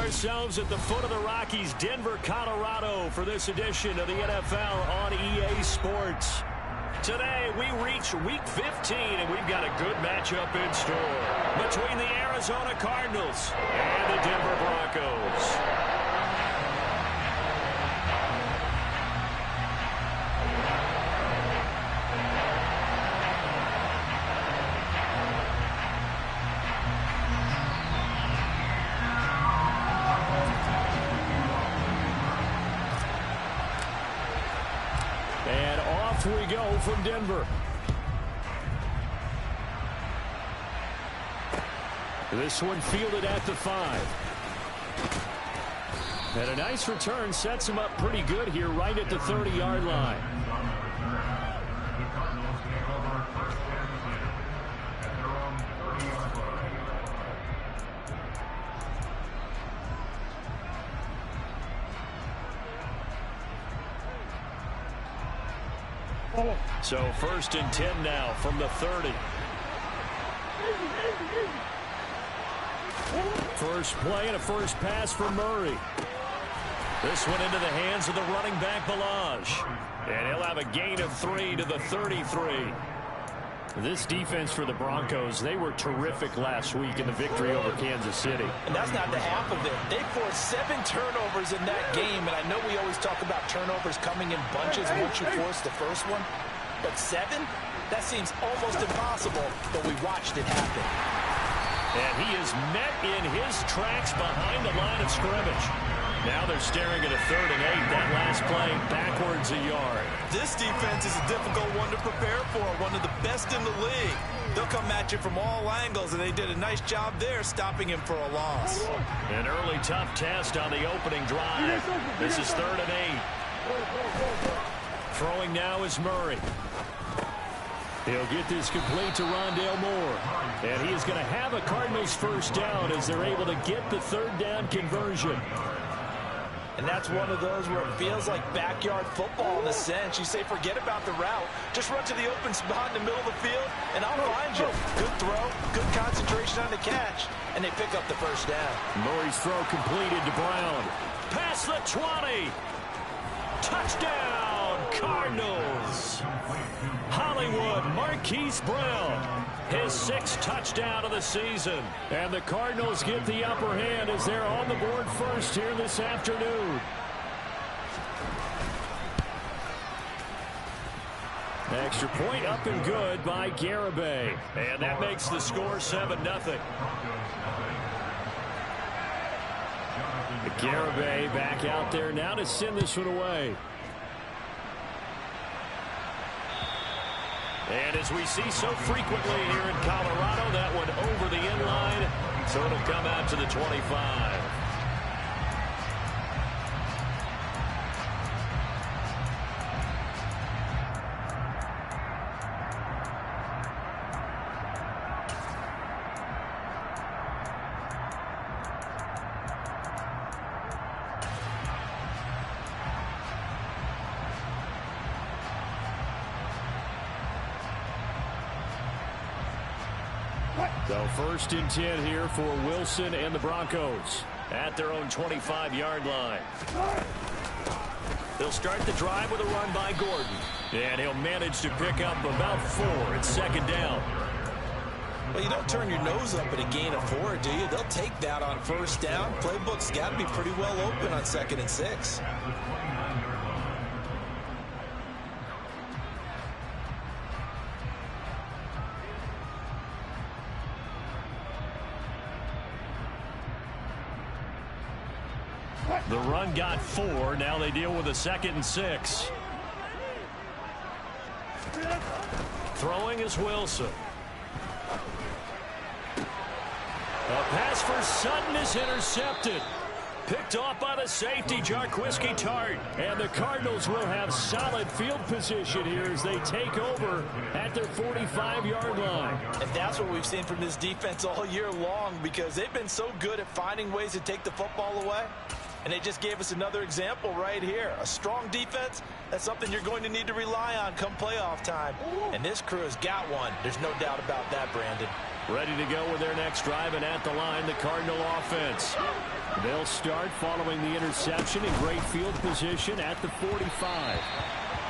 ourselves at the foot of the Rockies, Denver, Colorado, for this edition of the NFL on EA Sports. Today, we reach Week 15, and we've got a good matchup in store between the Arizona Cardinals and the Denver Broncos. And off we go from Denver. This one fielded at the 5. And a nice return sets him up pretty good here right at the 30-yard line. So 1st and 10 now from the 30. First play and a first pass for Murray. This one into the hands of the running back, Ballage. And he'll have a gain of 3 to the 33. This defense for the Broncos, they were terrific last week in the victory over Kansas City. And that's not the half of it. They forced 7 turnovers in that game. And I know we always talk about turnovers coming in bunches once you force the first one. But 7? That seems almost impossible, but we watched it happen. And he is met in his tracks behind the line of scrimmage. Now they're staring at a 3rd and 8. That last play backwards a yard. This defense is a difficult one to prepare for, one of the best in the league. They'll come at you from all angles, and they did a nice job there stopping him for a loss. An early tough test on the opening drive. This is 3rd and 8. Throwing now is Murray. He'll get this complete to Rondale Moore. And he is going to have a Cardinals first down as they're able to get the 3rd down conversion. And that's one of those where it feels like backyard football in a sense. You say forget about the route. Just run to the open spot in the middle of the field, and I'll find you. Good throw, good concentration on the catch, and they pick up the first down. Murray's throw completed to Brown. Past the 20. Touchdown, Cardinals. Hollywood Marquise Brown, his 6th touchdown of the season. And the Cardinals get the upper hand as they're on the board first here this afternoon. Extra point up and good by Garibay. And that makes the score 7-0. Garibay back out there now to send this one away. And as we see so frequently here in Colorado, that one over the end line, so it'll come out to the 25. So 1st and 10 here for Wilson and the Broncos at their own 25-yard line. They'll start the drive with a run by Gordon. And he'll manage to pick up about 4 at 2nd down. Well, you don't turn your nose up at a gain of 4, do you? They'll take that on 1st down. Playbook's got to be pretty well open on 2nd and 6. The run got 4. Now they deal with a 2nd and 6. Throwing is Wilson. A pass for Sutton is intercepted. Picked off by the safety, Jarquiski Tart. And the Cardinals will have solid field position here as they take over at their 45-yard line. And that's what we've seen from this defense all year long, because they've been so good at finding ways to take the football away. And they just gave us another example right here. A strong defense, that's something you're going to need to rely on come playoff time. And this crew has got one. There's no doubt about that, Brandon. Ready to go with their next drive, and at the line, the Cardinal offense. They'll start following the interception in great field position at the 45.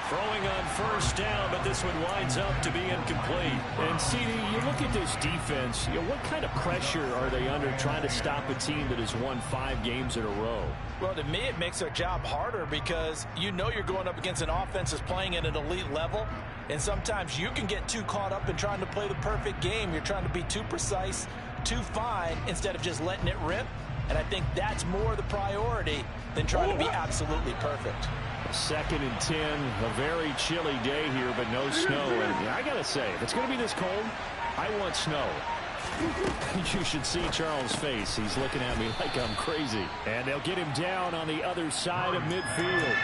Throwing on first down, but this one winds up to be incomplete. And CD, you look at this defense, what kind of pressure are they under trying to stop a team that has won 5 games in a row? Well, to me, it makes their job harder because you know you're going up against an offense that's playing at an elite level. And sometimes you can get too caught up in trying to play the perfect game. You're trying to be too precise, too fine, instead of just letting it rip. And I think that's more the priority than trying to be absolutely perfect. 2nd and 10, a very chilly day here, but no snow. And I got to say, if it's going to be this cold, I want snow. You should see Charles' face. He's looking at me like I'm crazy. And they'll get him down on the other side of midfield.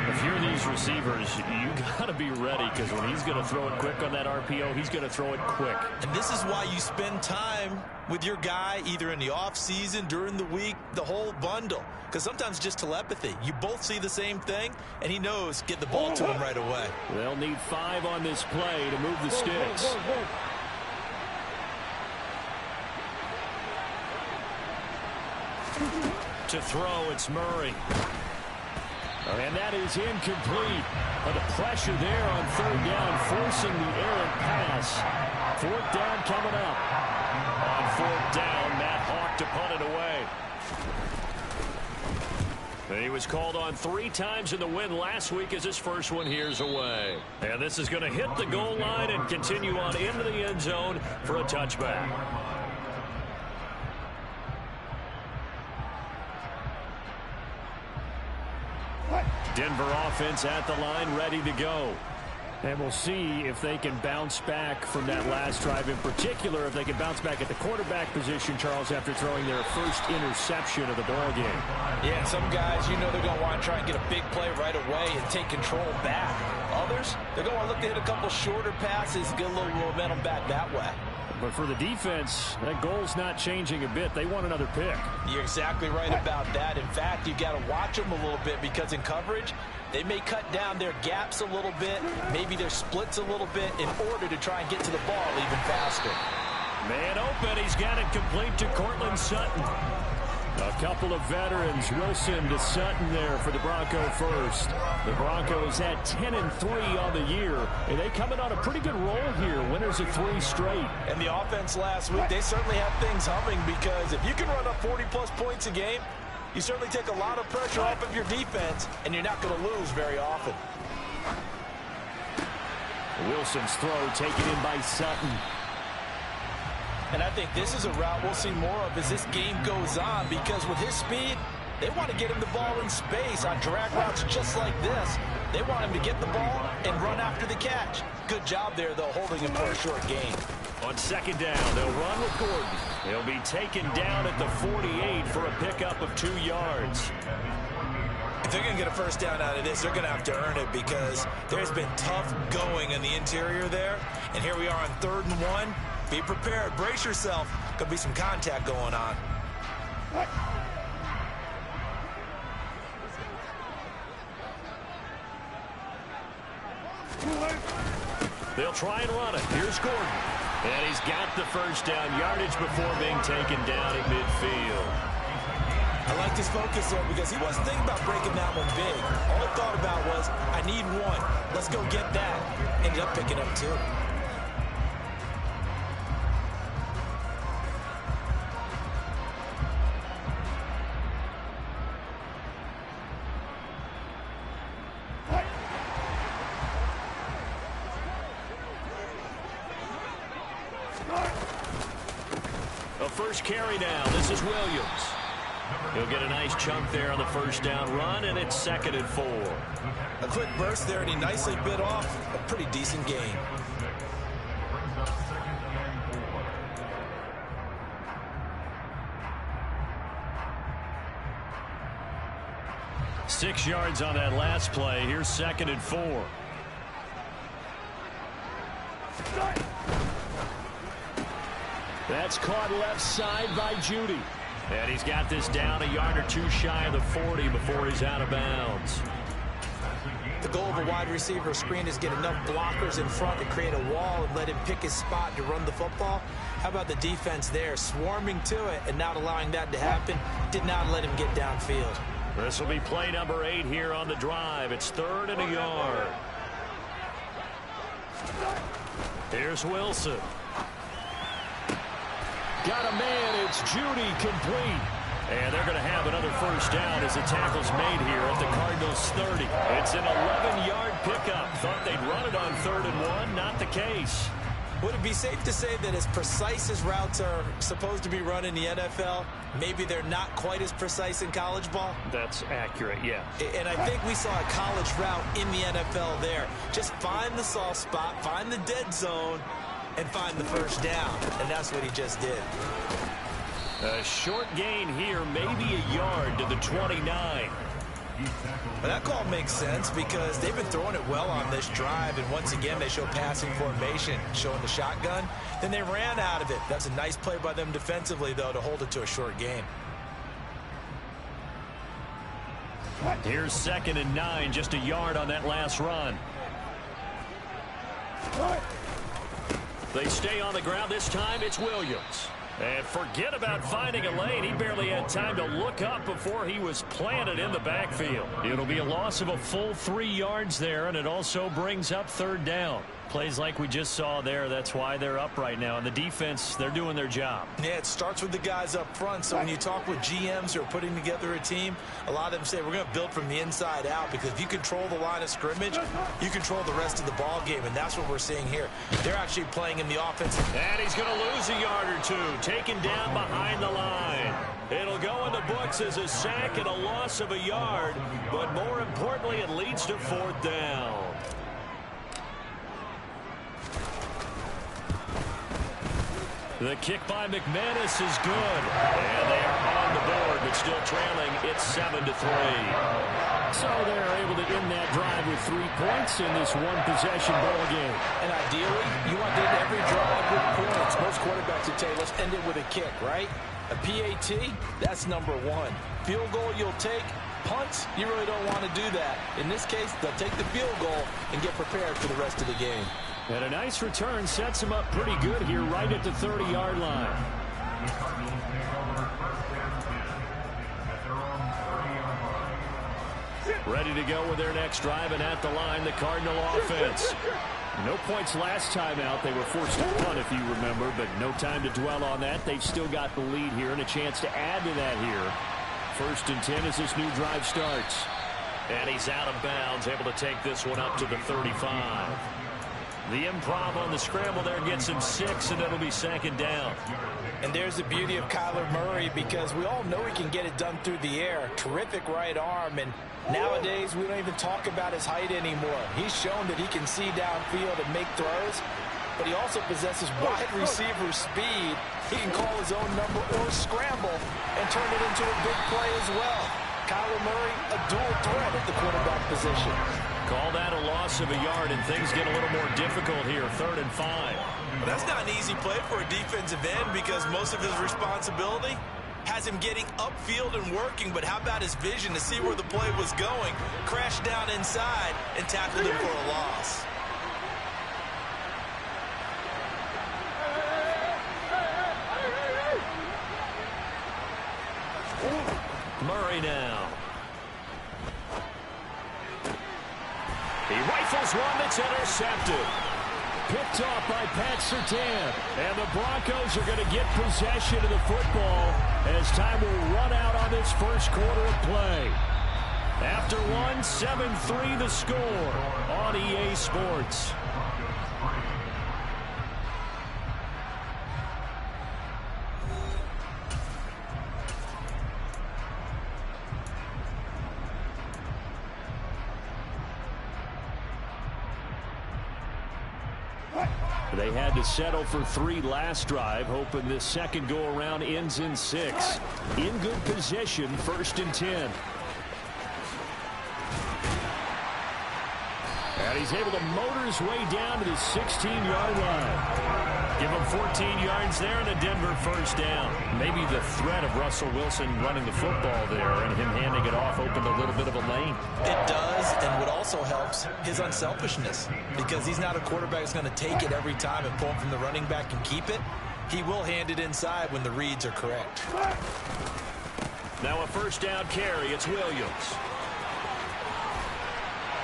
If you're these receivers, you got to be ready because when he's going to throw it quick on that RPO, he's going to throw it quick. And this is why you spend time with your guy either in the offseason, during the week, the whole bundle. Because sometimes just telepathy. You both see the same thing, and he knows get the ball to him right away. They'll need 5 on this play to move the sticks. To throw, it's Murray. And that is incomplete. But the pressure there on 3rd down, forcing the errant pass. 4th down coming up. On 4th down, Matt Hawk to punt it away. He was called on 3 times in the win last week as his first one here's away. And this is going to hit the goal line and continue on into the end zone for a touchback. Denver offense at the line, ready to go. And we'll see if they can bounce back from that last drive, in particular if they can bounce back at the quarterback position, Charles, after throwing their first interception of the ball game. Yeah, some guys, you know they're going to want to try and get a big play right away and take control back. Others, they're going to look to hit a couple shorter passes, get a little momentum back that way. But for the defense, that goal's not changing a bit. They want another pick. You're exactly right about that. In fact, you've got to watch them a little bit because in coverage, they may cut down their gaps a little bit, maybe their splits a little bit in order to try and get to the ball even faster. Man open. He's got it complete to Cortland Sutton. A couple of veterans, Wilson to Sutton there for the Bronco first. The Broncos at 10-3 on the year, and they coming on a pretty good roll here, winners of 3 straight. And the offense last week, they certainly have things humming because if you can run up 40-plus points a game, you certainly take a lot of pressure off of your defense, and you're not going to lose very often. Wilson's throw taken in by Sutton. And I think this is a route we'll see more of as this game goes on because with his speed, they want to get him the ball in space on drag routes just like this. They want him to get the ball and run after the catch. Good job there, though, holding him for a short gain. On 2nd down, they'll run with Gordon. He'll be taken down at the 48 for a pickup of 2 yards. If they're going to get a first down out of this, they're going to have to earn it because there's been tough going in the interior there. And here we are on 3rd and 1. Be prepared. Brace yourself. Could be some contact going on. They'll try and run it. Here's Gordon. And he's got the first down yardage before being taken down at midfield. I liked his focus there because he wasn't thinking about breaking that one big. All he thought about was, I need 1. Let's go get that. Ended up picking up 2. A first carry now. This is Williams. He'll get a nice chunk there on the first down run, and it's 2nd and 4. A quick burst there, and he nicely bit off a pretty decent gain. Six yards on that last play. Here's 2nd and 4. That's caught left side by Judy. And he's got this down a yard or 2 shy of the 40 before he's out of bounds. The goal of a wide receiver screen is get enough blockers in front to create a wall and let him pick his spot to run the football. How about the defense there, swarming to it and not allowing that to happen? Did not let him get downfield. This will be play number 8 here on the drive. It's 3rd and a yard. Here's Wilson. Got a man. It's Judy, complete. And they're going to have another first down as the tackle's made here at the Cardinals' 30. It's an 11-yard pickup. Thought they'd run it on 3rd and 1. Not the case. Would it be safe to say that as precise as routes are supposed to be run in the NFL, maybe they're not quite as precise in college ball? That's accurate, yeah. And I think we saw a college route in the NFL there. Just find the soft spot, find the dead zone, and find the first down. And that's what he just did. A short gain here, maybe a yard to the 29. Well, that call makes sense because they've been throwing it well on this drive, and once again they show passing formation, showing the shotgun. Then they ran out of it. That's a nice play by them defensively, though, to hold it to a short gain. Here's 2nd and 9, just a yard on that last run. They stay on the ground. This time it's Williams. And forget about finding a lane. He barely had time to look up before he was planted in the backfield. It'll be a loss of a full 3 yards there, and it also brings up 3rd down. Plays like we just saw there, that's why they're up right now. And the defense, they're doing their job. Yeah, it starts with the guys up front. So when you talk with GMs who are putting together a team, a lot of them say we're going to build from the inside out, because if you control the line of scrimmage, you control the rest of the ball game, and that's what we're seeing here. They're actually playing in the offense. And he's going to lose a yard or 2, taken down behind the line. It'll go in the books as a sack and a loss of a yard, but more importantly, it leads to 4th down. The kick by McManus is good. And they are on the board, but still trailing. It's 7-3. So they're able to end that drive with 3 points in this one-possession ball game. And ideally, you want to end every drive with points. Most quarterbacks would tell you, let's end it with a kick, right? A PAT, that's number 1. Field goal you'll take. Punts, you really don't want to do that. In this case, they'll take the field goal and get prepared for the rest of the game. And a nice return sets him up pretty good here right at the 30-yard line. Ready to go with their next drive, and at the line, the Cardinal offense. No points last time out. They were forced to punt, if you remember, but no time to dwell on that. They've still got the lead here and a chance to add to that here. 1st and 10 as this new drive starts. And he's out of bounds, able to take this one up to the 35. The improv on the scramble there gets him 6, and it'll be 2nd down. And there's the beauty of Kyler Murray, because we all know he can get it done through the air. Terrific right arm, and nowadays we don't even talk about his height anymore. He's shown that he can see downfield and make throws, but he also possesses wide receiver speed. He can call his own number or scramble and turn it into a big play as well. Kyler Murray, a dual threat at the quarterback position. Call that a loss of a yard, and things get a little more difficult here. 3rd and 5. Well, that's not an easy play for a defensive end, because most of his responsibility has him getting upfield and working, but how about his vision to see where the play was going, crashed down inside, and tackled him for a loss. Murray now. He rifles one that's intercepted. Picked off by Pat Surtain. And the Broncos are going to get possession of the football as time will run out on this first quarter of play. After 7-3 the score on EA Sports. They had to settle for 3 last drive, hoping this second go-around ends in 6. In good position, 1st and 10. And he's able to motor his way down to the 16-yard line. Give him 14 yards there and a Denver first down. Maybe the threat of Russell Wilson running the football there and him handing it off opened a little bit of a lane. It does, and what also helps, his unselfishness. Because he's not a quarterback that's going to take it every time and pull it from the running back and keep it. He will hand it inside when the reads are correct. Now a first down carry. It's Williams.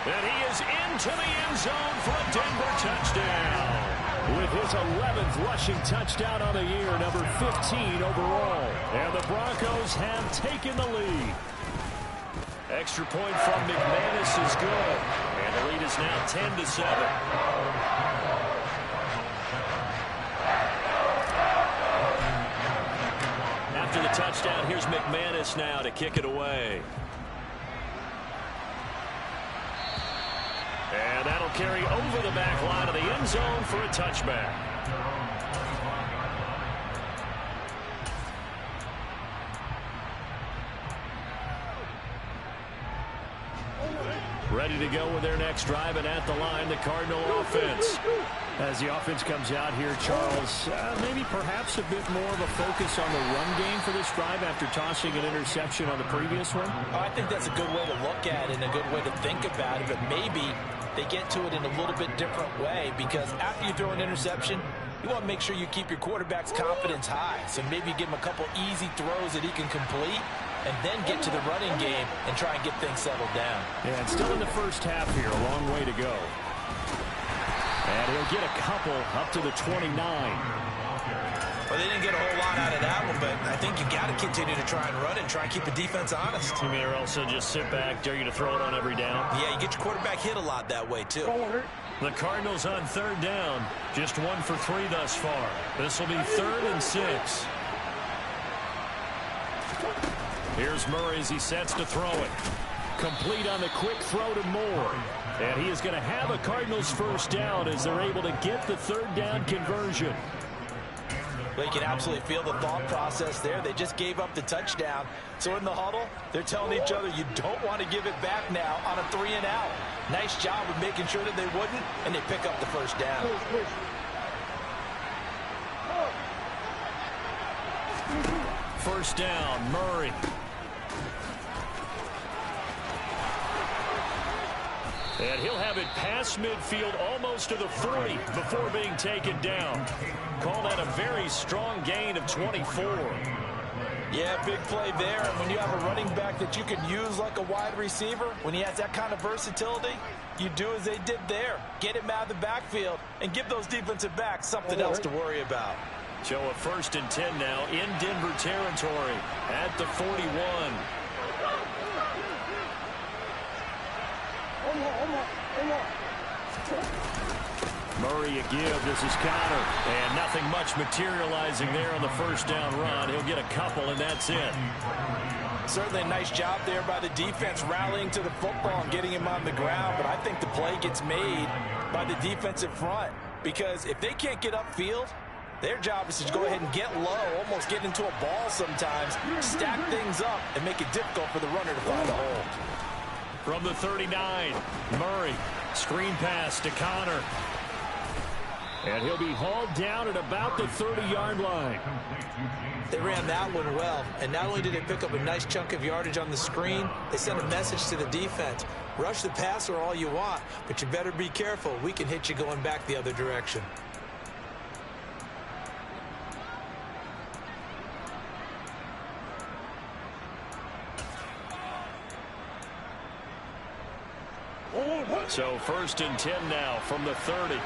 And he is into the end zone for a Denver touchdown. With his 11th rushing touchdown on the year, number 15 overall. And the Broncos have taken the lead. Extra point from McManus is good. And the lead is now 10-7. After the touchdown, here's McManus now to kick it away. And that'll carry over the back line of the end zone for a touchback. Ready to go with their next drive, and at the line, the Cardinal offense. As the offense comes out here, Charles, maybe perhaps a bit more of a focus on the run game for this drive after tossing an interception on the previous one? I think that's a good way to look at it and a good way to think about it, but maybe they get to it in a little bit different way, because after you throw an interception, you want to make sure you keep your quarterback's confidence high. So maybe give him a couple easy throws that he can complete, and then get to the running game and try and get things settled down. Yeah, and still in the first half here, a long way to go. And he'll get a couple up to the 29. Well, they didn't get a whole lot out of that one, but I think you got to continue to try and run it and try and keep the defense honest. You mean, or also just sit back, dare you to throw it on every down? Yeah, you get your quarterback hit a lot that way, too. The Cardinals on third down, just 1 for 3 thus far. This will be 3rd and 6. Here's Murray as he sets to throw it. Complete on the quick throw to Moore. And he is going to have a Cardinals first down as they're able to get the 3rd down conversion. Well, you can absolutely feel the thought process there. They just gave up the touchdown. So in the huddle, they're telling each other, you don't want to give it back now on a 3-and-out. Nice job of making sure that they wouldn't, and they pick up the first down. First down, Murray. And he'll have it past midfield almost to the 40 before being taken down. Call that a very strong gain of 24. Yeah, big play there. And when you have a running back that you can use like a wide receiver, when he has that kind of versatility, you do as they did there. Get him out of the backfield and give those defensive backs something else to worry about. So a 1st and 10 now in Denver territory at the 41. Murray a give. This is Connor. And nothing much materializing there on the first down run. He'll get a couple, and that's it. Certainly a nice job there by the defense rallying to the football and getting him on the ground. But I think the play gets made by the defensive front. Because if they can't get upfield, their job is to go ahead and get low, almost get into a ball sometimes, stack things up, and make it difficult for the runner to find a hole. From the 39, Murray, screen pass to Connor. And he'll be hauled down at about the 30-yard line. They ran that one well, and not only did they pick up a nice chunk of yardage on the screen, they sent a message to the defense. Rush the passer all you want, but you better be careful. We can hit you going back the other direction. So 1st and 10 now from the 30.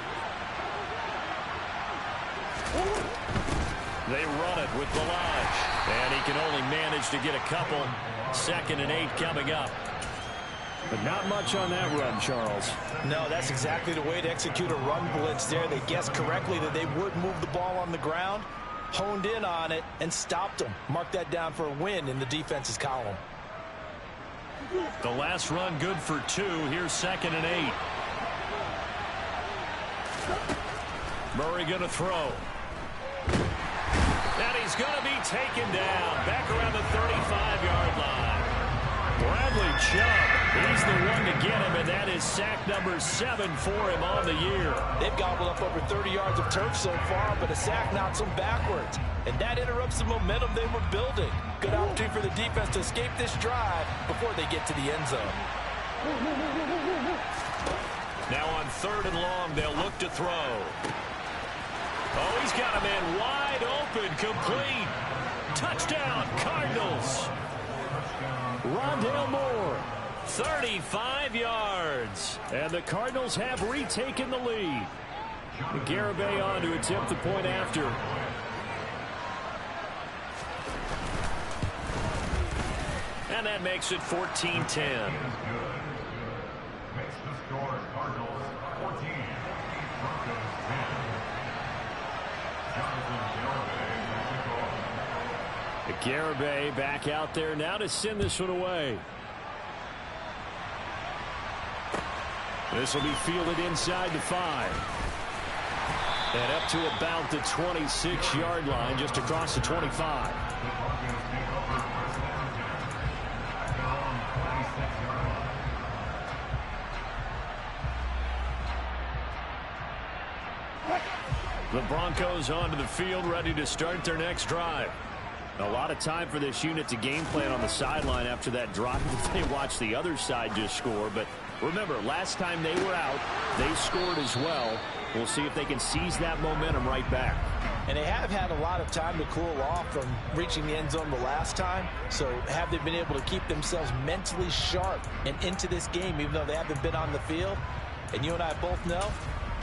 They run it with Ballage. And he can only manage to get a couple. 2nd and 8 coming up. But not much on that run, Charles. No, that's exactly the way to execute a run blitz there. They guessed correctly that they would move the ball on the ground, honed in on it, and stopped them. Mark that down for a win in the defense's column. The last run good for 2. Here's 2nd and 8. Murray going to throw. And he's going to be taken down back around the 35-yard line. Bradley Chubb He's the one to get him, and that is sack number 7 for him on the year. They've gobbled up over 30 yards of turf so far, but a sack knocks them backwards. And that interrupts the momentum they were building. Good opportunity for the defense to escape this drive before they get to the end zone. Now on 3rd and long, they'll look to throw. Oh, he's got a man wide open, complete. Touchdown, Cardinals. Rondale Moore, 35 yards. And the Cardinals have retaken the lead. Garibay on to attempt the point after. And that makes it 14-10. Garibay back out there now to send this one away. This will be fielded inside the 5. And up to about the 26-yard line, just across the 25. The Broncos onto the field, ready to start their next drive. A lot of time for this unit to game plan on the sideline after that drive. They watched the other side just score. But remember, last time they were out, they scored as well. We'll see if they can seize that momentum right back. And they have had a lot of time to cool off from reaching the end zone the last time. So have they been able to keep themselves mentally sharp and into this game, even though they haven't been on the field? And you and I both know,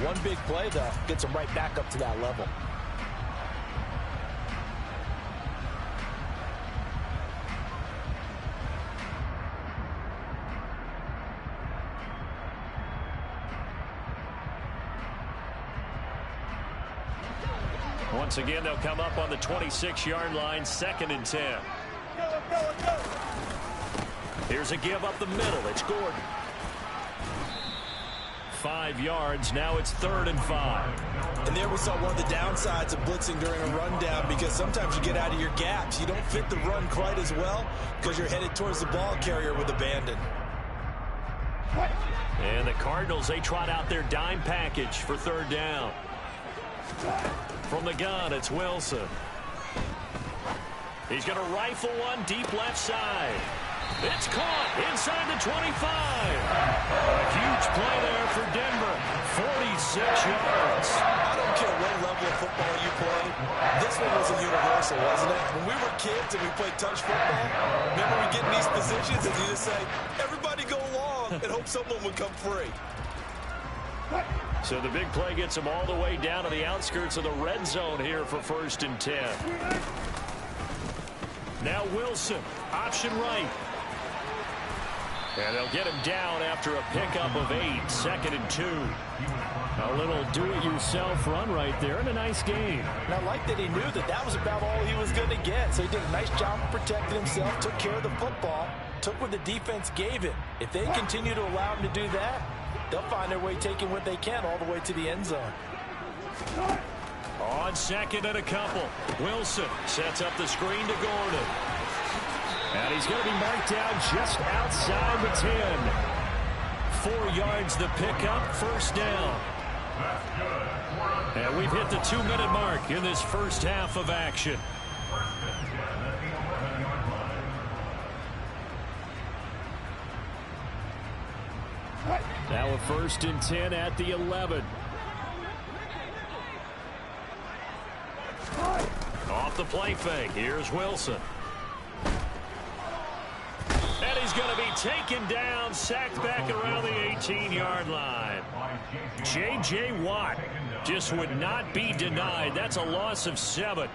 one big play, though, gets them right back up to that level. Once again, they'll come up on the 26-yard line, 2nd and 10. Here's a give up the middle. It's Gordon. 5 yards. Now it's 3rd and 5. And there we saw one of the downsides of blitzing during a rundown, because sometimes you get out of your gaps. You don't fit the run quite as well because you're headed towards the ball carrier with abandon. And the Cardinals, they trot out their dime package for 3rd down. From the gun, it's Wilson. He's going to rifle one deep left side. It's caught inside the 25. A huge play there for Denver. 46 yards. I don't care what level of football you play. This one was a universal, wasn't it? When we were kids and we played touch football, remember we get in these positions and you just say, everybody go long, and hope someone would come free. So the big play gets them all the way down to the outskirts of the red zone here for 1st and 10. Now Wilson, option right. And they'll get him down after a pickup of 8, 2nd and 2. A little do-it-yourself run right there, and a nice game. And I like that he knew that that was about all he was going to get. So he did a nice job of protecting himself, took care of the football, took what the defense gave him. If they continue to allow him to do that, they'll find their way taking what they can all the way to the end zone. On 2nd and a couple, Wilson sets up the screen to Gordon. And he's going to be marked down just outside the 10. 4 yards the pickup, 1st down. And we've hit the 2-minute mark in this first half of action. Now a 1st and 10 at the 11. Off the play fake. Here's Wilson. And he's going to be taken down, sacked back around the 18-yard line. J.J. Watt just would not be denied. That's a loss of 7.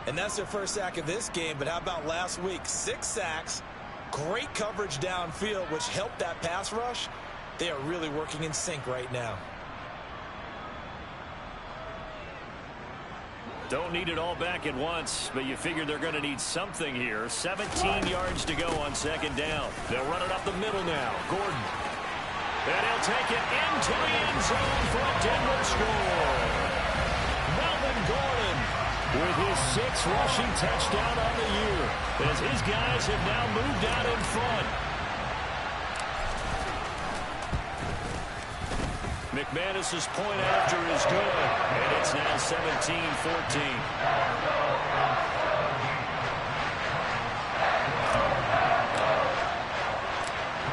And that's their first sack of this game, but how about last week? 6 sacks, great coverage downfield, which helped that pass rush. They are really working in sync right now. Don't need it all back at once, but you figure they're going to need something here. 17 yards to go on 2nd down. They'll run it up the middle now. Gordon. And he'll take it into the end zone for a Denver score. Melvin Gordon with his 6th rushing touchdown on the year, as his guys have now moved out in front. McManus's point after is good, and it's now 17-14.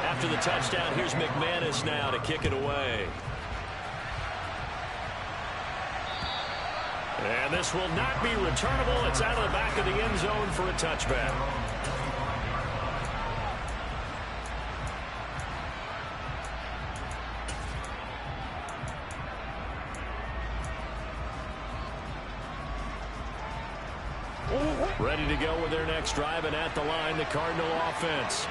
After the touchdown, here's McManus now to kick it away. And this will not be returnable. It's out of the back of the end zone for a touchback. Ready to go with their next drive, and at the line, the Cardinal offense.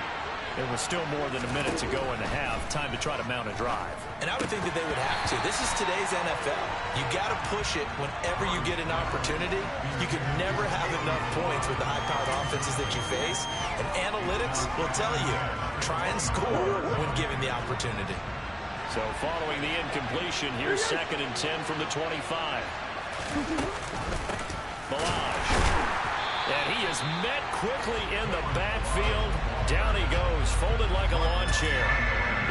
There was still more than a minute to go in the half. Time to try to mount a drive. And I would think that they would have to. This is today's NFL. You got to push it whenever you get an opportunity. You can never have enough points with the high-powered offenses that you face. And analytics will tell you, try and score when given the opportunity. So following the incompletion, here's 2nd and 10 from the 25. Ballage. And he is met quickly in the backfield. Down he goes, folded like a lawn chair.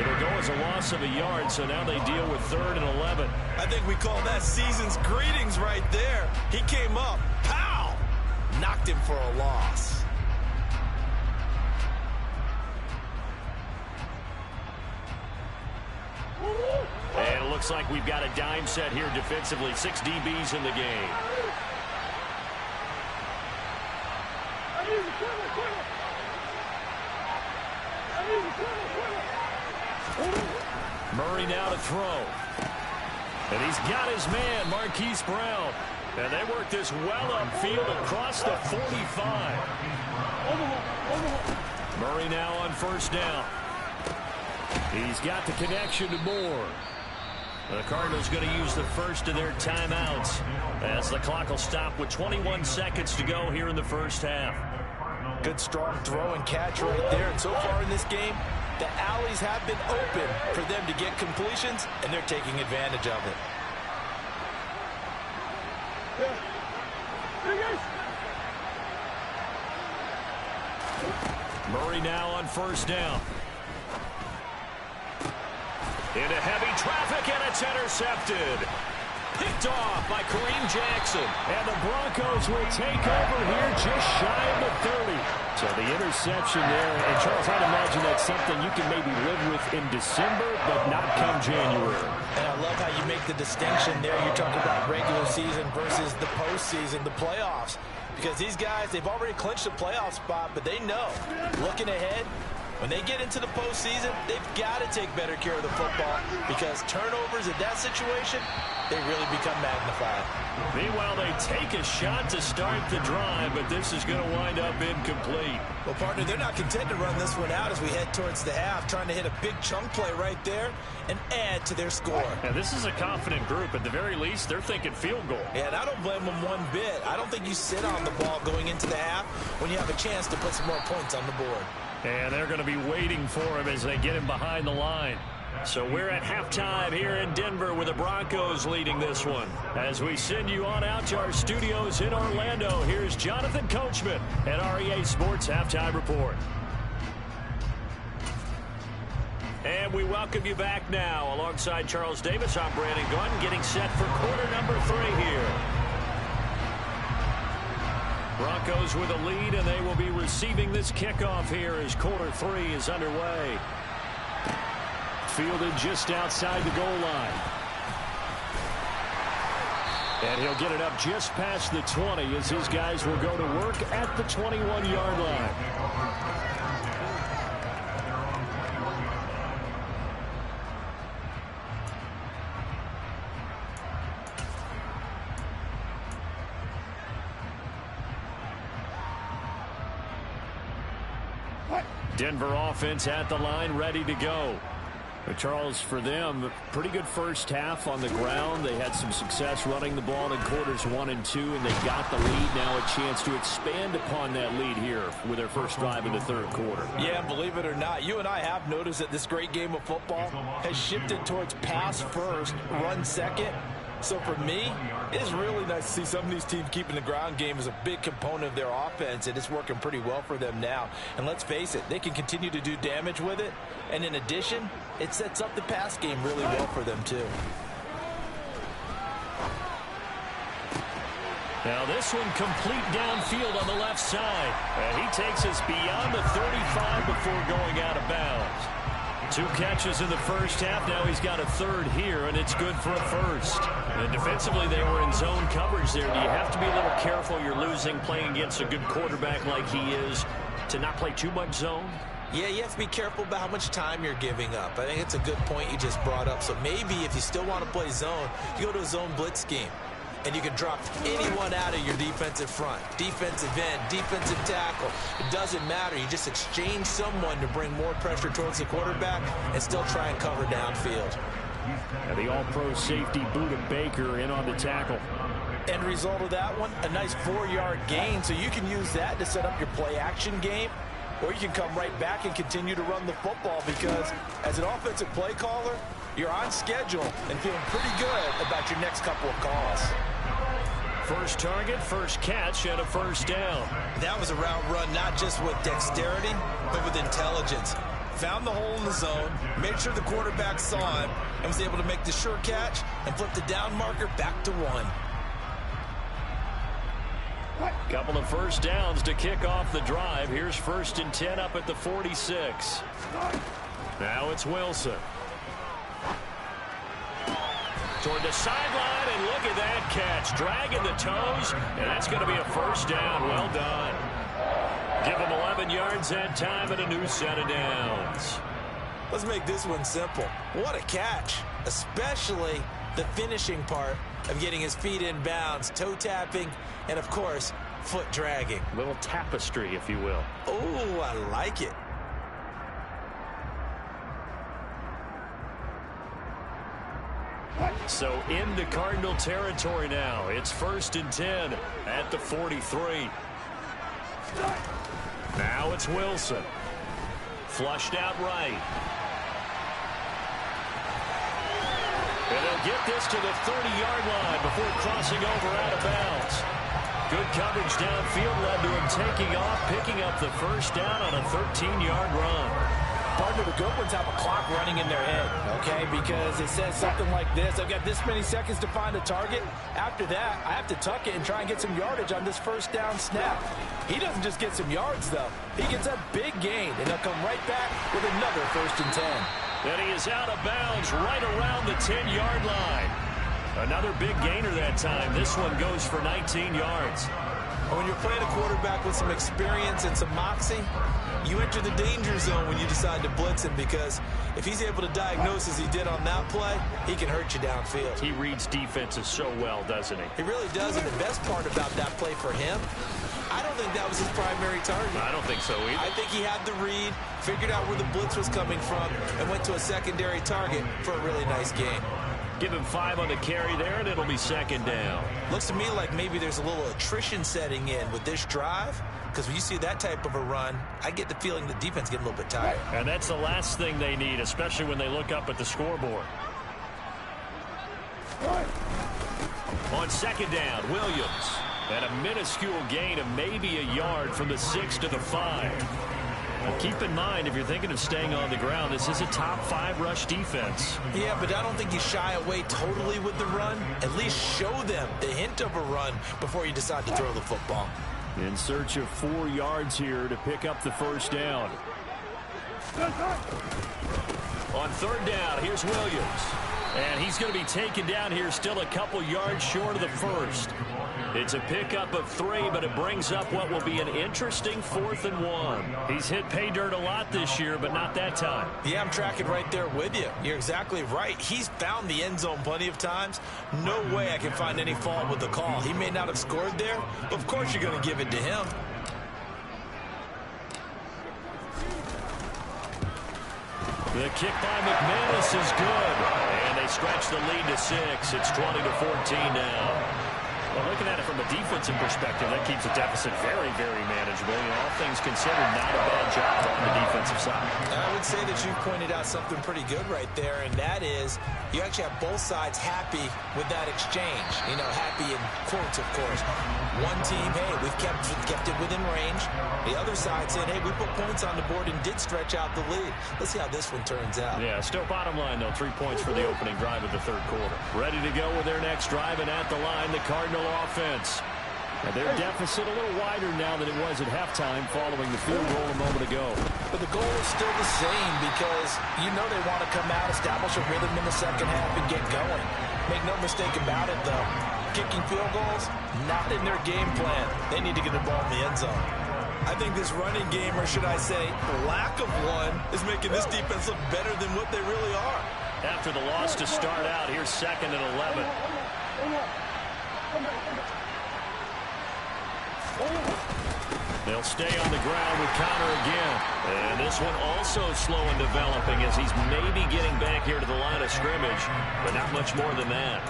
It'll go as a loss of a yard, so now they deal with 3rd and 11. I think we call that season's greetings right there. He came up, pow! Knocked him for a loss. And it looks like we've got a dime set here defensively. 6 DBs in the game. Murray now to throw. And he's got his man, Marquise Brown. And they work this well upfield across the 45. Murray now on 1st down. He's got the connection to Moore. The Cardinals going to use the first of their timeouts as the clock will stop with 21 seconds to go here in the first half. Good strong throw and catch right there. And so far in this game, the alleys have been open for them to get completions, and they're taking advantage of it. Murray now on 1st down. Into heavy traffic, and it's intercepted. Picked off by Kareem Jackson. And the Broncos will take over here just shy of the 30. So the interception there. And Charles, I'd imagine that's something you can maybe live with in December, but not come January. And I love how you make the distinction there. You're talking about regular season versus the postseason, the playoffs. Because these guys, they've already clinched a playoff spot, but they know, looking ahead, when they get into the postseason, they've got to take better care of the football because turnovers in that situation, they really become magnified. Meanwhile, they take a shot to start the drive, but this is going to wind up incomplete. Well, partner, they're not content to run this one out as we head towards the half, trying to hit a big chunk play right there and add to their score. Now, this is a confident group. At the very least, they're thinking field goal. Yeah, and I don't blame them one bit. I don't think you sit on the ball going into the half when you have a chance to put some more points on the board. And they're going to be waiting for him as they get him behind the line. So we're at halftime here in Denver with the Broncos leading this one. As we send you on out to our studios in Orlando, here's Jonathan Coachman at REA Sports Halftime Report. And we welcome you back now. Alongside Charles Davis, I'm Brandon Gunn, getting set for quarter number 3 here. Broncos with a lead, and they will be receiving this kickoff here as quarter 3 is underway. Fielded just outside the goal line. And he'll get it up just past the 20 as his guys will go to work at the 21-yard line. Denver offense at the line, ready to go. But Charles, for them, pretty good first half on the ground. They had some success running the ball in quarters 1 and 2, and they got the lead. Now a chance to expand upon that lead here with their first drive in the 3rd quarter. Yeah, believe it or not, you and I have noticed that this great game of football has shifted towards pass first, run second. So for me, it's really nice to see some of these teams keeping the ground game as a big component of their offense, and it's working pretty well for them now. And let's face it, they can continue to do damage with it. And in addition, it sets up the pass game really well for them too. Now this one complete downfield on the left side. And he takes us beyond the 35 before going out of bounds. 2 catches in the first half. Now he's got a third here, and it's good for a first. And defensively, they were in zone coverage there. Do you have to be a little careful? You're losing playing against a good quarterback like he is to not play too much zone? Yeah, you have to be careful about how much time you're giving up. I think it's a good point you just brought up. So maybe if you still want to play zone, you go to a zone blitz scheme. And you can drop anyone out of your defensive front. Defensive end, defensive tackle. It doesn't matter. You just exchange someone to bring more pressure towards the quarterback and still try and cover downfield. And the all-pro safety Budda Baker in on the tackle. End result of that one, a nice 4-yard gain. So you can use that to set up your play-action game. Or you can come right back and continue to run the football because as an offensive play caller, you're on schedule and feeling pretty good about your next couple of calls. First target, first catch, and a first down. That was a route run not just with dexterity, but with intelligence. Found the hole in the zone, made sure the quarterback saw him, and was able to make the sure catch and flip the down marker back to 1. Couple of first downs to kick off the drive. Here's 1st and 10 up at the 46. Now it's Wilson. Toward the sideline, and look at that catch. Dragging the toes, and that's going to be a first down. Well done. Give him 11 yards that time and a new set of downs. Let's make this one simple. What a catch, especially the finishing part of getting his feet in bounds, toe tapping, and of course, foot dragging. Little tapestry, if you will. Oh, I like it. So into Cardinal territory now. It's 1st and 10 at the 43. Now it's Wilson. Flushed out right. And they'll get this to the 30-yard line before crossing over out of bounds. Good coverage downfield led to him taking off, picking up the first down on a 13-yard run. Partner, the good ones have a clock running in their head, okay? Because it says something like this. I've got this many seconds to find a target. After that, I have to tuck it and try and get some yardage on this first down snap. He doesn't just get some yards, though. He gets a big gain, and he'll come right back with another 1st and 10. And he is out of bounds right around the 10-yard line. Another big gainer that time. This one goes for 19 yards. When you're playing a quarterback with some experience and some moxie, you enter the danger zone when you decide to blitz him because if he's able to diagnose as he did on that play, he can hurt you downfield. He reads defenses so well, doesn't he? He really does, and the best part about that play for him, I don't think that was his primary target. I don't think so either. I think he had the read, figured out where the blitz was coming from, and went to a secondary target for a really nice game. Give him 5 on the carry there, and it'll be 2nd down. Looks to me like maybe there's a little attrition setting in with this drive, because when you see that type of a run, I get the feeling the defense getting a little bit tired. And that's the last thing they need, especially when they look up at the scoreboard. On 2nd down, Williams. And a minuscule gain of maybe a yard from the 6 to the 5. Well, keep in mind, if you're thinking of staying on the ground, this is a top 5 rush defense. Yeah, but I don't think you shy away totally with the run. At least show them the hint of a run before you decide to throw the football. In search of 4 yards here to pick up the first down. On 3rd down, here's Williams. And he's going to be taken down here still a couple yards short of the first. It's a pickup of 3, but it brings up what will be an interesting 4th and 1. He's hit pay dirt a lot this year, but not that time. Yeah, I'm tracking right there with you. You're exactly right. He's found the end zone plenty of times. No way I can find any fault with the call. He may not have scored there, but of course you're going to give it to him. The kick by McManus is good. And they stretch the lead to 6. It's 20-14 now. Well, looking at it from a defensive perspective, that keeps the deficit very, very manageable. You know, all things considered, not a bad job on the defensive side. I would say that you've pointed out something pretty good right there, and that is you actually have both sides happy with that exchange. You know, happy in quotes, of course. One team, hey, we've kept it within range. The other side saying, hey, we put points on the board and did stretch out the lead. Let's see how this one turns out. Yeah, still bottom line, though, 3 points for the opening drive of the third quarter. Ready to go with their next drive, and at the line, the Cardinal offense. And their deficit a little wider now than it was at halftime following the field goal a moment ago. But the goal is still the same because you know they want to come out, establish a rhythm in the second half, and get going. Make no mistake about it, though. Kicking field goals, not in their game plan. They need to get the ball in the end zone. I think this running game, or should I say lack of one, is making this defense look better than what they really are. After the loss to start out, here's 2nd and 11. They'll stay on the ground with Conner again. And this one also slow in developing as he's maybe getting back here to the line of scrimmage, but not much more than that.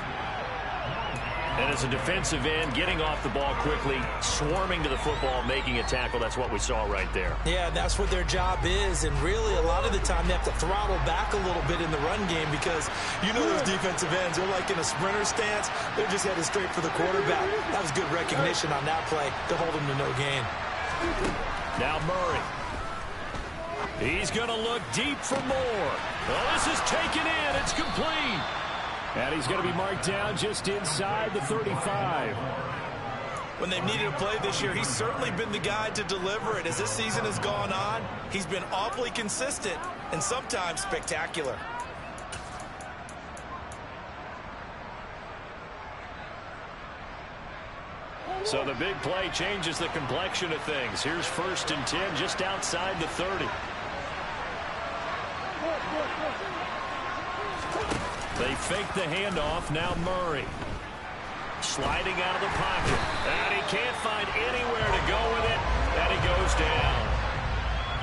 And as a defensive end, getting off the ball quickly, swarming to the football, making a tackle, that's what we saw right there. Yeah, that's what their job is, and really a lot of the time they have to throttle back a little bit in the run game because you know those defensive ends, they're like in a sprinter stance. They're just headed straight for the quarterback. That was good recognition on that play to hold him to no gain. Now Murray. He's going to look deep for more. Well, this is taken in. It's complete. And he's going to be marked down just inside the 35. When they've needed a play this year, he's certainly been the guy to deliver it. As this season has gone on, he's been awfully consistent and sometimes spectacular. So the big play changes the complexion of things. Here's 1st and 10 just outside the 30. They fake the handoff. Now Murray. Sliding out of the pocket. And he can't find anywhere to go with it. And he goes down.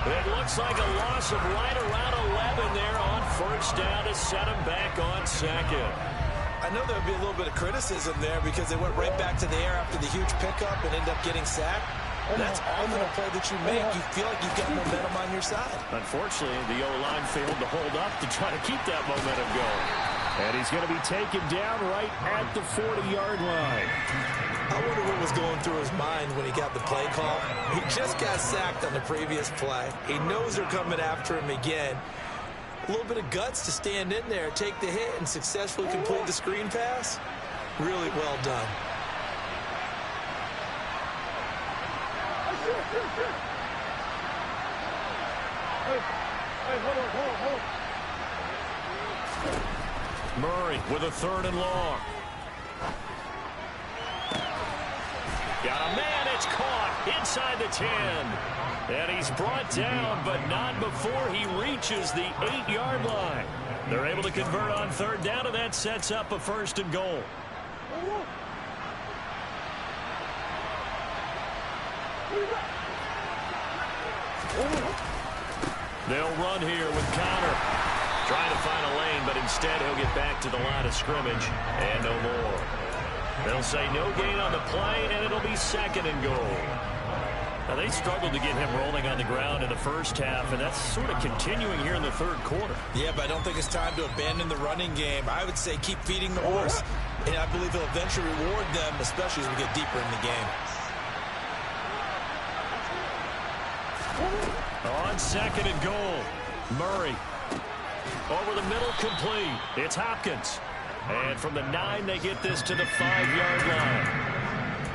It looks like a loss of right around 11 there on 1st down to set him back on 2nd. I know there'll be a little bit of criticism there because they went right back to the air after the huge pickup and ended up getting sacked. That's often a play that you make. You feel like you've got momentum on your side. Unfortunately, the O-line failed to hold up to try to keep that momentum going. And he's going to be taken down right at the 40-yard line. I wonder what was going through his mind when he got the play call. He just got sacked on the previous play. He knows they're coming after him again. A little bit of guts to stand in there, take the hit, and successfully complete the screen pass. Really well done. Murray with a 3rd and long. Got a man, it's caught inside the 10. And he's brought down, but not before he reaches the 8-yard line. They're able to convert on 3rd down, and that sets up a 1st and goal. They'll run here with Conner. Trying to find a lane, but instead he'll get back to the line of scrimmage, and no more. They'll say no gain on the play, and it'll be 2nd and goal. Now, they struggled to get him rolling on the ground in the first half, and that's sort of continuing here in the third quarter. Yeah, but I don't think it's time to abandon the running game. I would say keep feeding the horse, and I believe he'll eventually reward them, especially as we get deeper in the game. On 2nd and goal, Murray. Over the middle, complete. It's Hopkins. And from the 9, they get this to the 5-yard line.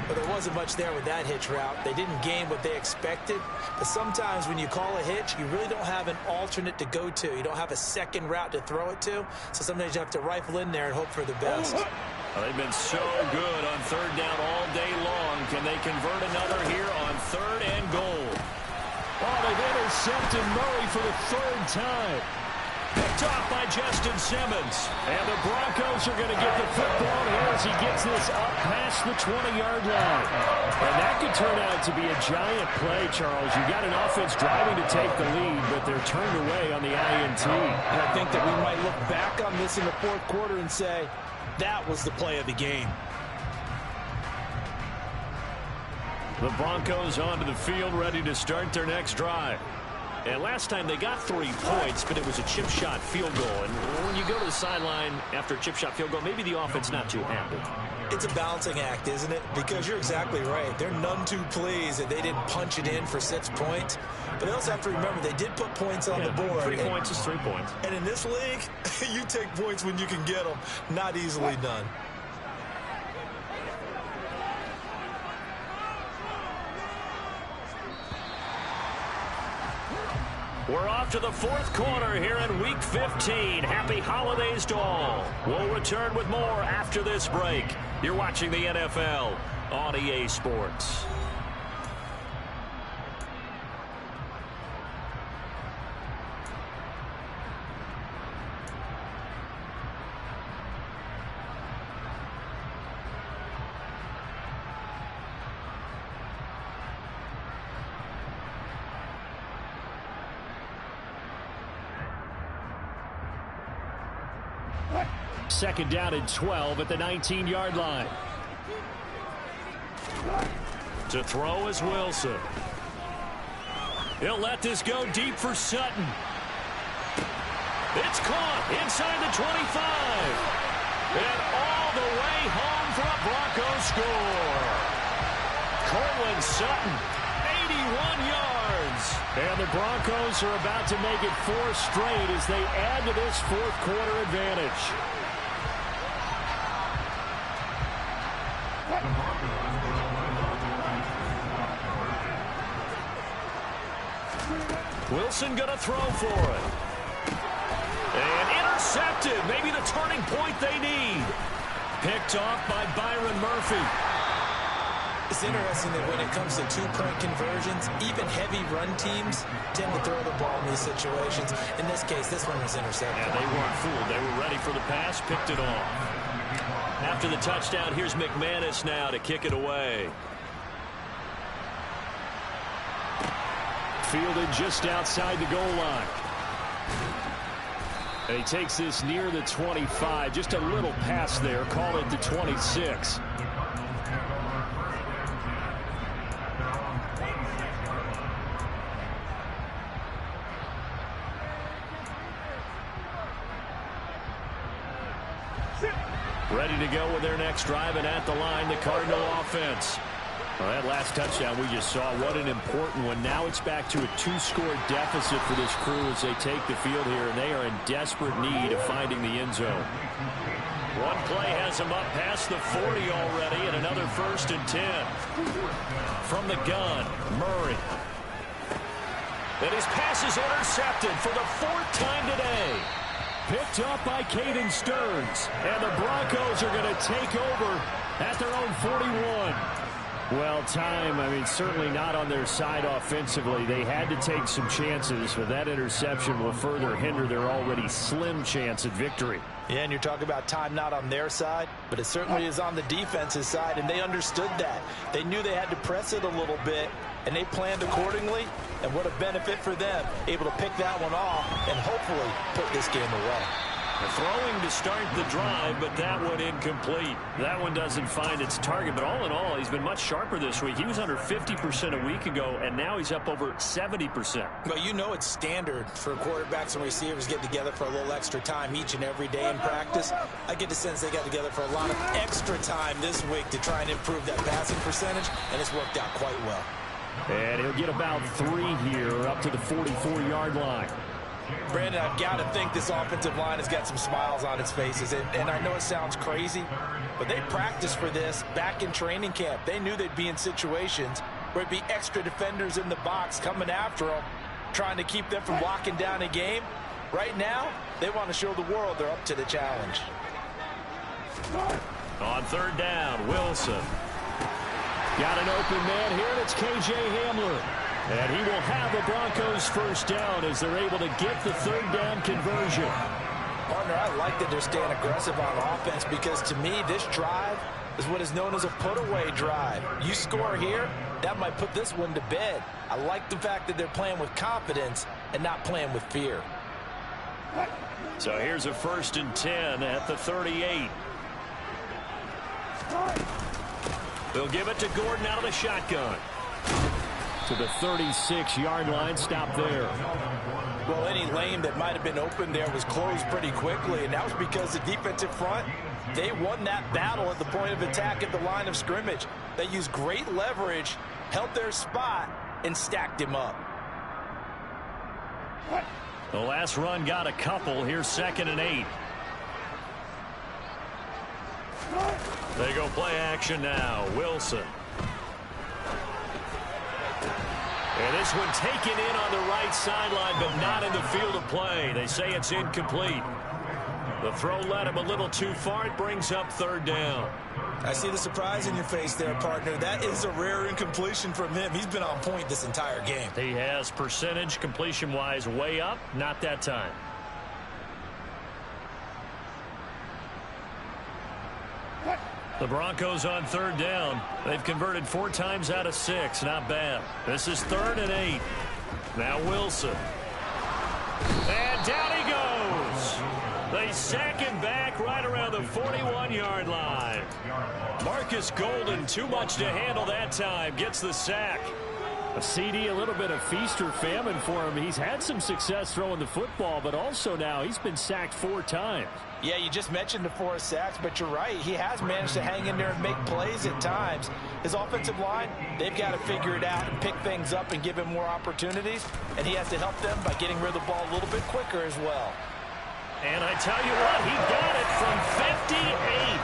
But there wasn't much there with that hitch route. They didn't gain what they expected. But sometimes when you call a hitch, you really don't have an alternate to go to. You don't have a second route to throw it to. So sometimes you have to rifle in there and hope for the best. Well, they've been so good on 3rd down all day long. Can they convert another here on 3rd and goal? Oh, they've intercepted Murray for the 3rd time. Picked off by Justin Simmons. And the Broncos are going to get the football here as he gets this up past the 20-yard line. And that could turn out to be a giant play, Charles. You got an offense driving to take the lead, but they're turned away on the INT. And I think that we might look back on this in the 4th quarter and say, that was the play of the game. The Broncos onto the field, ready to start their next drive. And last time they got 3 points, but it was a chip shot field goal. And when you go to the sideline after a chip shot field goal, maybe the offense not too happy. It's a balancing act, isn't it? Because you're exactly right. They're none too pleased that they didn't punch it in for 6 points. But they also have to remember they did put points on the board. 3 points is 3 points. And in this league, you take points when you can get them. Not easily done. We're off to the 4th quarter here in Week 15. Happy holidays to all. We'll return with more after this break. You're watching the NFL on EA Sports. Second down and 12 at the 19-yard line. To throw is Wilson. He'll let this go deep for Sutton. It's caught inside the 25. And all the way home for a Broncos score. Cortland Sutton, 81 yards. And the Broncos are about to make it 4 straight as they add to this 4th quarter advantage. Wilson going to throw for it. And intercepted. Maybe the turning point they need. Picked off by Byron Murphy. It's interesting that when it comes to 2-point conversions, even heavy run teams tend to throw the ball in these situations. In this case, this one was intercepted. And they weren't fooled. They were ready for the pass, picked it off. After the touchdown, here's McManus now to kick it away. Fielded just outside the goal line. And he takes this near the 25. Just a little pass there. Call it the 26. Ready to go with their next drive, and at the line, the Cardinal offense. Well, that last touchdown we just saw, what an important one. Now it's back to a 2-score deficit for this crew as they take the field here, and they are in desperate need of finding the end zone. One play has them up past the 40 already, and another 1st and 10. From the gun, Murray. And his pass is intercepted for the 4th time today. Picked up by Caden Stearns. And the Broncos are going to take over at their own 41. Well, certainly not on their side offensively. They had to take some chances, but that interception will further hinder their already slim chance at victory. Yeah, and you're talking about time not on their side, but it certainly is on the defense's side, and they understood that. They knew they had to press it a little bit, and they planned accordingly, and what a benefit for them, able to pick that one off and hopefully put this game away. Throwing to start the drive, but that one incomplete. That one doesn't find its target, but all in all, he's been much sharper this week. He was under 50% a week ago, and now he's up over 70%. Well, you know it's standard for quarterbacks and receivers get together for a little extra time each and every day in practice. I get the sense they got together for a lot of extra time this week to try and improve that passing percentage, and it's worked out quite well. And he'll get about 3 here up to the 44-yard line. Brandon, I've got to think this offensive line has got some smiles on its faces. And I know it sounds crazy, but they practiced for this back in training camp. They knew they'd be in situations where it'd be extra defenders in the box coming after them, trying to keep them from locking down a game. Right now, they want to show the world they're up to the challenge. On 3rd down, Wilson. Got an open man here, and it's K.J. Hamler. And he will have the Broncos 1st down as they're able to get the 3rd down conversion. Partner, I like that they're staying aggressive on offense because to me, this drive is what is known as a put-away drive. You score here, that might put this one to bed. I like the fact that they're playing with confidence and not playing with fear. So here's a 1st and 10 at the 38. They'll give it to Gordon out of the shotgun. To the 36-yard line, stop there. Well, any lane that might have been open there was closed pretty quickly, and that was because the defensive front, they won that battle at the point of attack at the line of scrimmage. They used great leverage, held their spot, and stacked him up. The last run got a couple. Here's 2nd and 8. They go play action now. Wilson. And this one taken in on the right sideline, but not in the field of play. They say it's incomplete. The throw led him a little too far. It brings up 3rd down. I see the surprise in your face there, partner. That is a rare incompletion from him. He's been on point this entire game. He has percentage completion-wise way up. Not that time. The Broncos on 3rd down. They've converted 4 times out of 6. Not bad. This is 3rd and 8. Now Wilson. And down he goes. They sack him back right around the 41-yard line. Marcus Golden, too much to handle that time. Gets the sack. A CD, a little bit of feast or famine for him. He's had some success throwing the football, but also now he's been sacked 4 times. Yeah, you just mentioned the 4 sacks, but you're right. He has managed to hang in there and make plays at times. His offensive line, they've got to figure it out and pick things up and give him more opportunities, and he has to help them by getting rid of the ball a little bit quicker as well. And I tell you what, he got it from 58.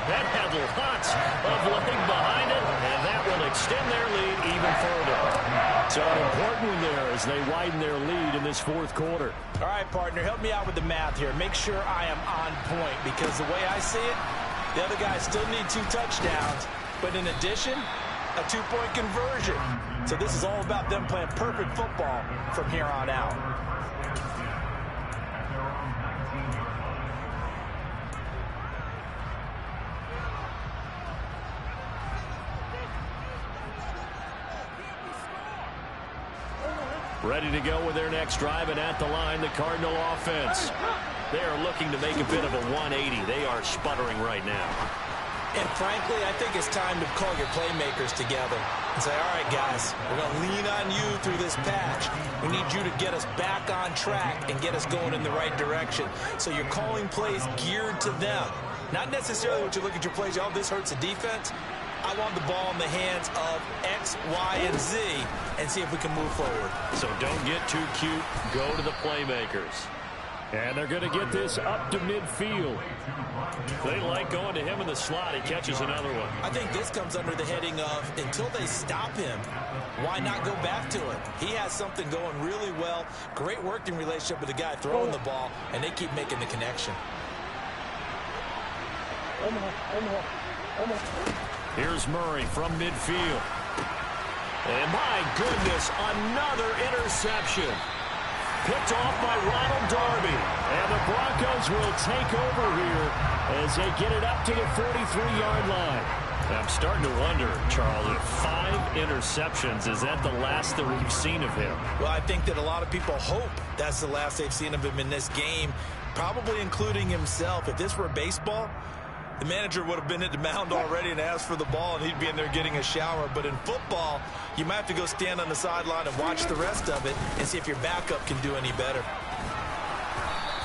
That had lots of leg behind it, and that will extend their lead even further. So an important one there as they widen their lead in this 4th quarter. All right, partner, help me out with the math here. Make sure I am on point, because the way I see it, the other guys still need 2 touchdowns, but in addition, a 2-point conversion. So this is all about them playing perfect football from here on out. Ready to go with their next drive, and at the line, the Cardinal offense. They are looking to make a bit of a 180. They are sputtering right now. And frankly, I think it's time to call your playmakers together and say, all right, guys, we're going to lean on you through this patch. We need you to get us back on track and get us going in the right direction. So you're calling plays geared to them. Not necessarily what you look at your plays, oh, this hurts the defense. I want the ball in the hands of X, Y, and Z and see if we can move forward. So don't get too cute. Go to the playmakers. And they're going to get this up to midfield. They like going to him in the slot. He catches another one. I think this comes under the heading of, until they stop him, why not go back to it? He has something going really well. Great working relationship with the guy throwing the ball, and they keep making the connection. Here's Murray from midfield. And my goodness, another interception. Picked off by Ronald Darby. And the Broncos will take over here as they get it up to the 43-yard line. I'm starting to wonder, Charles, if 5 interceptions, is that the last that we've seen of him? Well, I think that a lot of people hope that's the last they've seen of him in this game, probably including himself. If this were baseball, the manager would have been at the mound already and asked for the ball, and he'd be in there getting a shower. But in football, you might have to go stand on the sideline and watch the rest of it and see if your backup can do any better.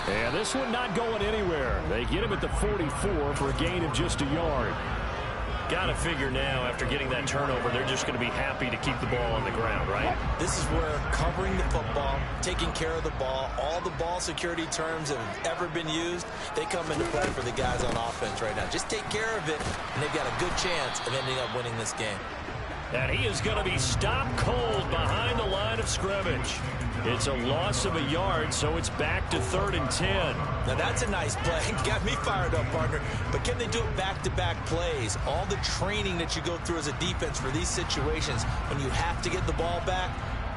And this one not going anywhere. They get him at the 44 for a gain of just a yard. Got to figure now, after getting that turnover, they're just going to be happy to keep the ball on the ground, right? This is where covering the football, taking care of the ball, all the ball security terms that have ever been used, they come into play for the guys on offense right now. Just take care of it, and they've got a good chance of ending up winning this game. And he is going to be stopped cold behind the line of scrimmage. It's a loss of a yard, so it's back to 3rd and 10. Now that's a nice play. Got me fired up, partner. But can they do it back-to-back plays? All the training that you go through as a defense for these situations, when you have to get the ball back,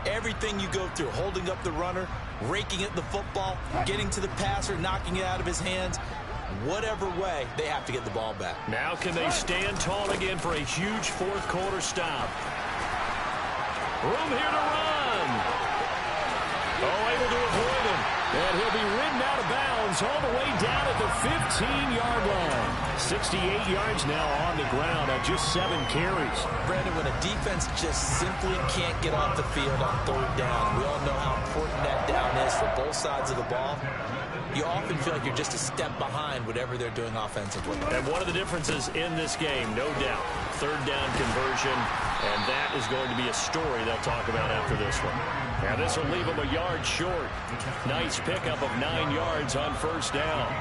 everything you go through, holding up the runner, raking at the football, getting to the passer, knocking it out of his hands, whatever way, they have to get the ball back. Now can they stand tall again for a huge 4th quarter stop? Room here to run. Oh, able to avoid him. And he'll be ridden out of bounds all the way down at the 15-yard line. 68 yards now on the ground on just 7 carries. Brandon, when a defense just simply can't get off the field on third down, we all know how important that down is for both sides of the ball. You often feel like you're just a step behind whatever they're doing offensively. And one of the differences in this game, no doubt, third down conversion, and that is going to be a story they'll talk about after this one. Now this will leave them a yard short. Nice pickup of 9 yards on first down.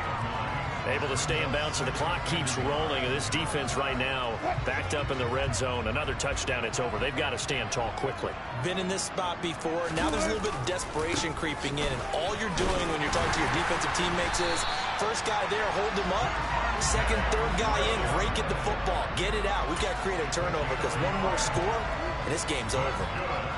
Able to stay in bounds, so the clock keeps rolling, and this defense right now backed up in the red zone. Another touchdown, it's over. They've got to stand tall quickly. Been in this spot before. Now there's a little bit of desperation creeping in, and all you're doing when you're talking to your defensive teammates is first guy there, hold him up. Second, third guy in, rake at the football. Get it out. We've got to create a turnover because one more score, and this game's over.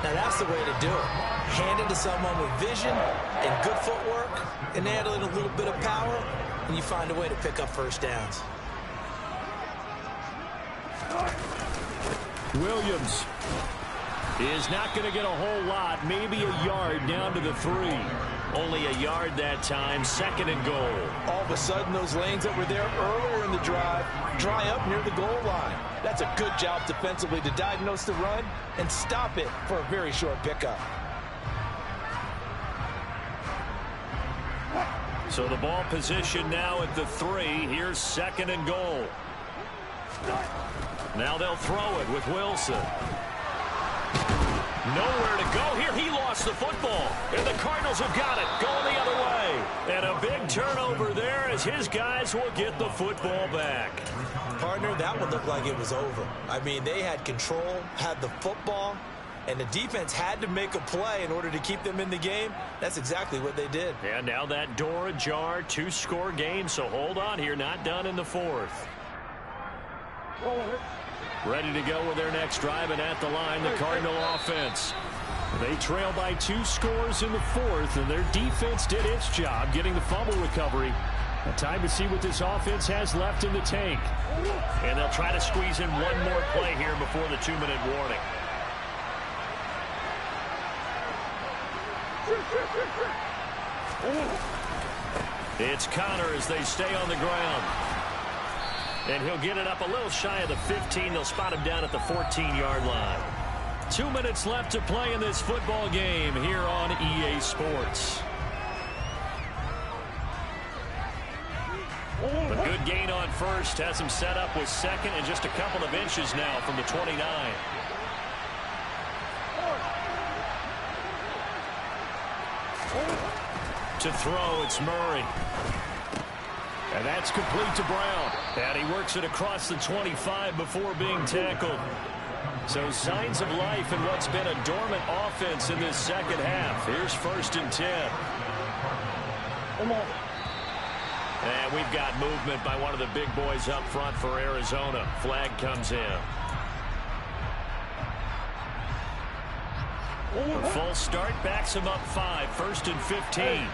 Now that's the way to do it. Hand it to someone with vision and good footwork, and add in a little bit of power, and you find a way to pick up first downs. Williams is not going to get a whole lot, maybe a yard down to the 3. Only a yard that time, 2nd and goal. All of a sudden, those lanes that were there earlier in the drive dry up near the goal line. That's a good job defensively to diagnose the run and stop it for a very short pickup. So the ball position now at the 3. Here's 2nd and goal. Now they'll throw it with Wilson. Nowhere to go here. He lost the football. And the Cardinals have got it. Going the other way. And a big turnover there as his guys will get the football back. Partner, that one looked like it was over. I mean, they had control, had the football, and the defense had to make a play in order to keep them in the game. That's exactly what they did. And now that door ajar, 2-score game, so hold on here. Not done in the 4th. Ready to go with their next drive, and at the line, the Cardinal offense. They trail by 2 scores in the 4th, and their defense did its job getting the fumble recovery. A time to see what this offense has left in the tank. And they'll try to squeeze in one more play here before the 2-minute warning. It's Connor as they stay on the ground. And he'll get it up a little shy of the 15. They'll spot him down at the 14-yard line. 2 minutes left to play in this football game here on EA Sports. A good gain on first. Has him set up with 2nd and just a couple of inches now from the 29. To throw, it's Murray. And that's complete to Brown. And he works it across the 25 before being tackled. So signs of life in what's been a dormant offense in this second half. Here's 1st and 10. And we've got movement by one of the big boys up front for Arizona. Flag comes in. A full start backs him up 5. 1st and 15.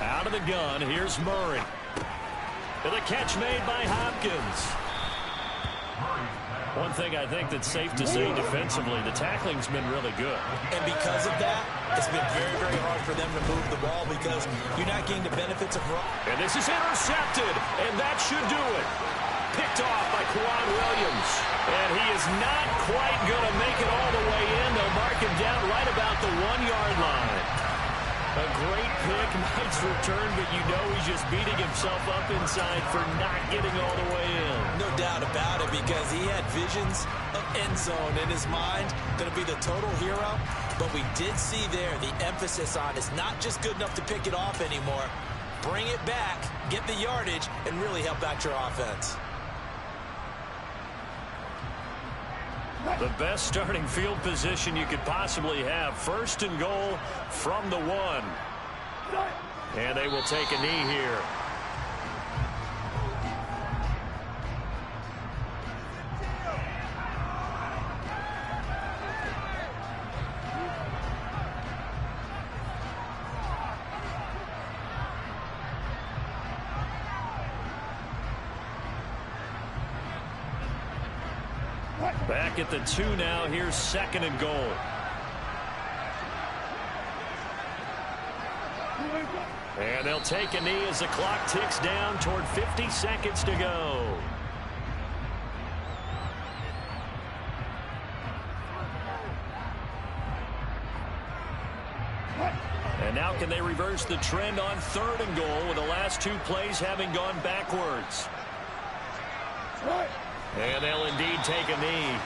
Out of the gun, here's Murray. And the catch made by Hopkins. One thing I think that's safe to say defensively, the tackling's been really good. And because of that, it's been very, very hard for them to move the ball because you're not getting the benefits of run. And this is intercepted, and that should do it. Picked off by Kwan Williams. And he is not quite going to make it all the way in. They'll mark him down right about the 1-yard line. A great pick, nice return, but you know he's just beating himself up inside for not getting all the way in. No doubt about it, because he had visions of end zone in his mind. Going to be the total hero. But we did see there the emphasis on it's not just good enough to pick it off anymore. Bring it back, get the yardage, and really help out your offense. The best starting field position you could possibly have. 1st and goal from the 1. And they will take a knee here. Back at the 2 now. Here's 2nd and goal. And they'll take a knee as the clock ticks down toward 50 seconds to go. And now can they reverse the trend on 3rd and goal with the last 2 plays having gone backwards? And they'll indeed take a knee.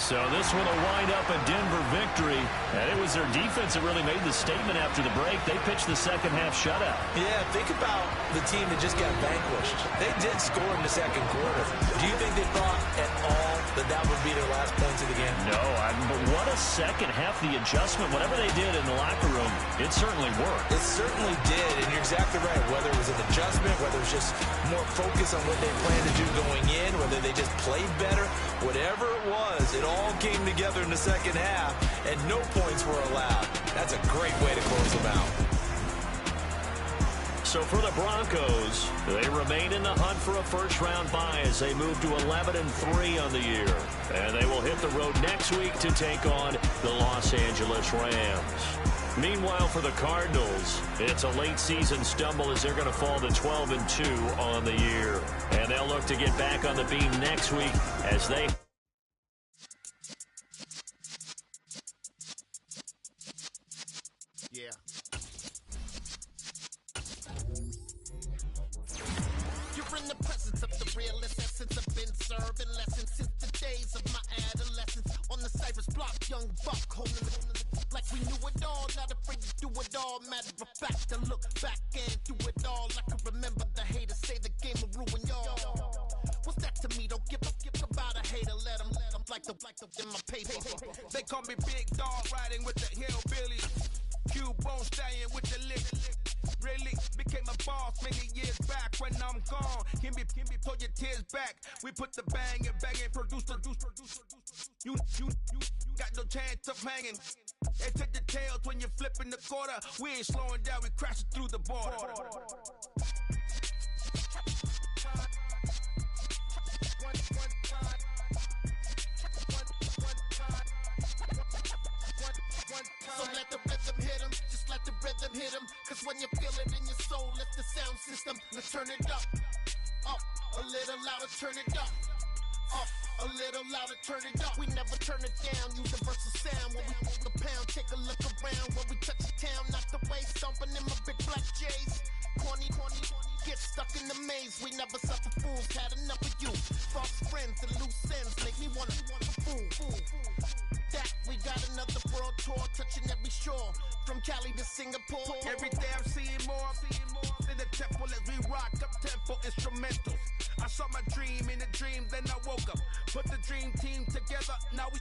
So this one will wind up a Denver victory. And it was their defense that really made the statement after the break. They pitched the second half shutout. Yeah, think about the team that just got vanquished. They did score in the second quarter. Do you think they thought at all that that would be their last points of the game? No, but what a second half. The adjustment, whatever they did in the locker room, it certainly worked. It certainly did, and you're exactly right. Whether it was an adjustment, whether it was just more focus on what they planned to do going in, whether they just played better, whatever it was, it all came together in the second half, and no points were allowed. That's a great way to close them out. So for the Broncos, they remain in the hunt for a first-round bye as they move to 11-3 on the year. And they will hit the road next week to take on the Los Angeles Rams. Meanwhile, for the Cardinals, it's a late-season stumble as they're going to fall to 12-2 on the year. And they'll look to get back on the beam next week as they... Yeah. You're in the presence of the realest essence. I've been serving lessons since the days of my adolescence. On the Cypress block, young buck holding it like we knew it all. Not afraid to do it all. Matter of fact, I look back and do it all. I can remember the haters say the game will ruin y'all. What's that to me? Don't give about a hater. Let them like the in my paper. They call me Big Dog, riding with the hillbillies. Q-Bone stallion with the lick. Really became a boss many years back. When I'm gone, can be pull your tears back. We put the bang and produce. You got no chance of hanging. They take the tails when you're flipping the quarter. We ain't slowing down, we crashing through the border. So let the rhythm hit him, just let the rhythm hit him. Cause when you feel it in your soul, let the sound system, let's turn it up. Up, a little louder, turn it up. Up, a little louder, turn it up. We never turn it down, universal sound. When we move the pound, take a look around. When we touch the town, not the way, stomping in my big black J's. Corny, get stuck in the maze. We never suffer fools, had enough of you. False friends and loose ends make me wanna fool. That we got another world tour, touching every shore, from Cali to Singapore. Every day I'm seeing more in the temple as we rock up tempo instrumentals. I saw my dream in a dream, then I woke up. Put the dream team together, now we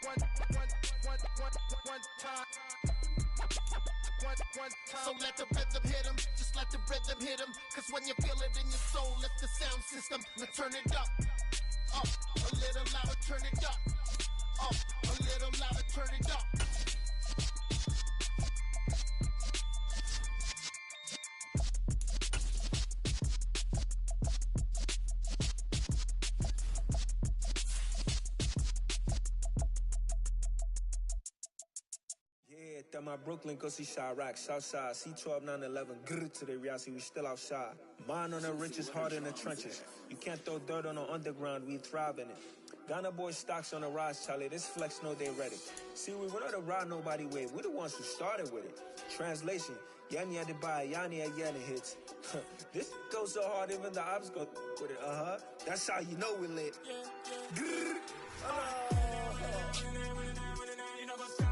one time. So let the rhythm hit him, just let the rhythm hit him. Cause when you feel it in your soul, let the sound system, let's turn it up. Up, a little louder, turn it up. Up, a little louder, turn it up. That my Brooklyn, go see Chirac, Southside, C12, 911, grrr to the reality, we still outside. Mine on the richest, heart in the trenches. You can't throw dirt on the underground, we thrive in it. Ghana boy stocks on the rise, Charlie, this flex know they ready. See, we're not to ride nobody with, we're the ones who started with it. Translation, Yanni had to buy, Yanni at Yanni hits. This goes so hard, even the ops go with it, That's how you know we lit. Grrr.